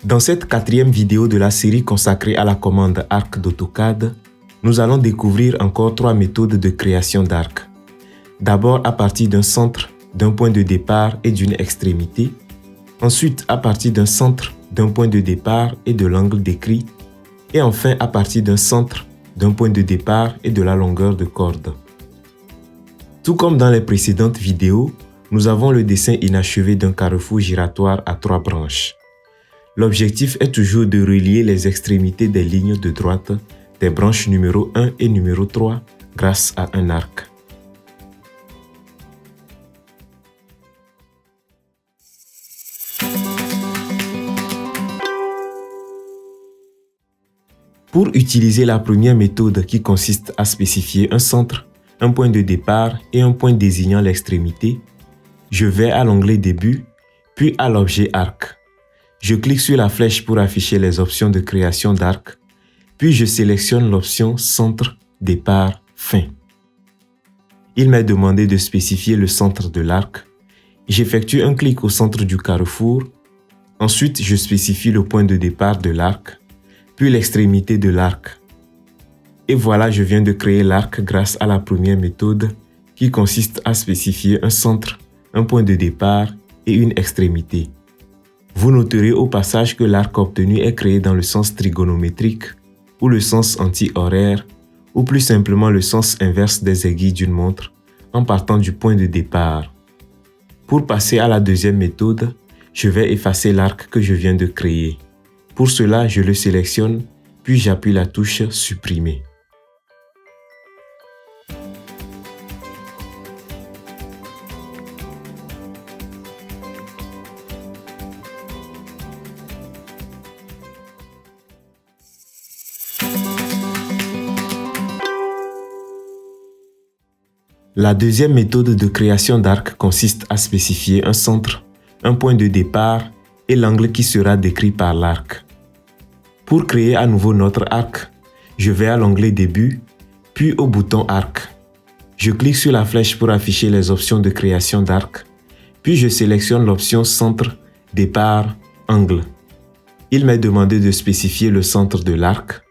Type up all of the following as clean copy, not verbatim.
Dans cette quatrième vidéo de la série consacrée à la commande arc d'AutoCAD, nous allons découvrir encore 3 méthodes de création d'arc. D'abord à partir d'un centre, d'un point de départ et d'une extrémité. Ensuite à partir d'un centre, d'un point de départ et de l'angle décrit. Et enfin à partir d'un centre, d'un point de départ et de la longueur de corde. Tout comme dans les précédentes vidéos, nous avons le dessin inachevé d'un carrefour giratoire à 3 branches. L'objectif est toujours de relier les extrémités des lignes de droite des branches numéro 1 et numéro 3 grâce à un arc. Pour utiliser la première méthode qui consiste à spécifier un centre, un point de départ et un point désignant l'extrémité, je vais à l'onglet Début, puis à l'objet Arc. Je clique sur la flèche pour afficher les options de création d'arc, puis je sélectionne l'option Centre, Départ, Fin. Il m'est demandé de spécifier le centre de l'arc. J'effectue un clic au centre du carrefour. Ensuite, je spécifie le point de départ de l'arc, puis l'extrémité de l'arc. Et voilà, je viens de créer l'arc grâce à la première méthode qui consiste à spécifier un centre, un point de départ et une extrémité. Vous noterez au passage que l'arc obtenu est créé dans le sens trigonométrique ou le sens anti-horaire ou plus simplement le sens inverse des aiguilles d'une montre en partant du point de départ. Pour passer à la deuxième méthode, je vais effacer l'arc que je viens de créer. Pour cela, je le sélectionne puis j'appuie la touche Supprimer. La deuxième méthode de création d'arc consiste à spécifier un centre, un point de départ et l'angle qui sera décrit par l'arc. Pour créer à nouveau notre arc, je vais à l'onglet Début, puis au bouton Arc. Je clique sur la flèche pour afficher les options de création d'arc, puis je sélectionne l'option Centre, Départ, Angle. Il m'est demandé de spécifier le centre de l'arc.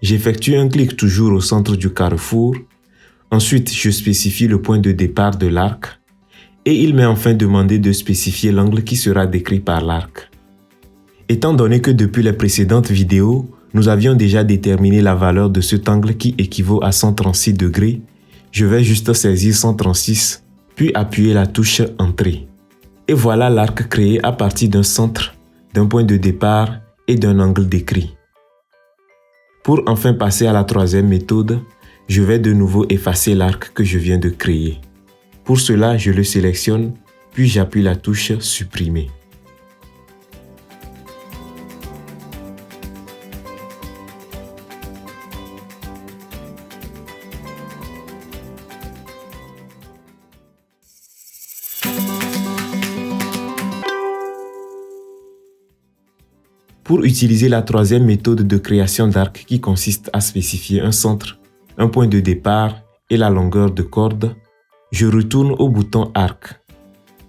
J'effectue un clic toujours au centre du carrefour. Ensuite, je spécifie le point de départ de l'arc et il m'est enfin demandé de spécifier l'angle qui sera décrit par l'arc. Étant donné que depuis les précédentes vidéos, nous avions déjà déterminé la valeur de cet angle qui équivaut à 136 degrés, je vais juste saisir 136 puis appuyer la touche Entrée. Et voilà l'arc créé à partir d'un centre, d'un point de départ et d'un angle décrit. Pour enfin passer à la troisième méthode, je vais de nouveau effacer l'arc que je viens de créer. Pour cela, je le sélectionne, puis j'appuie la touche Supprimer. Pour utiliser la troisième méthode de création d'arc qui consiste à spécifier un centre, un point de départ et la longueur de corde, je retourne au bouton Arc.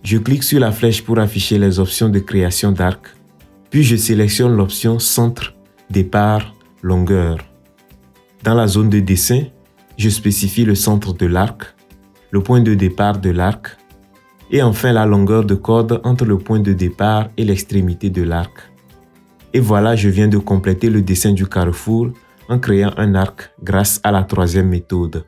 Je clique sur la flèche pour afficher les options de création d'arc, puis je sélectionne l'option Centre, Départ, Longueur. Dans la zone de dessin, je spécifie le centre de l'arc, le point de départ de l'arc et enfin la longueur de corde entre le point de départ et l'extrémité de l'arc. Et voilà, je viens de compléter le dessin du carrefour en créant un arc grâce à la troisième méthode.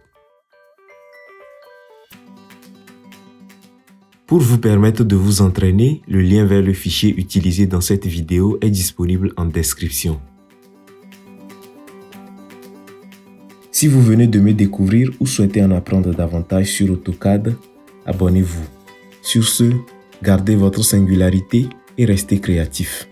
Pour vous permettre de vous entraîner, le lien vers le fichier utilisé dans cette vidéo est disponible en description. Si vous venez de me découvrir ou souhaitez en apprendre davantage sur AutoCAD, abonnez-vous. Sur ce, gardez votre singularité et restez créatif.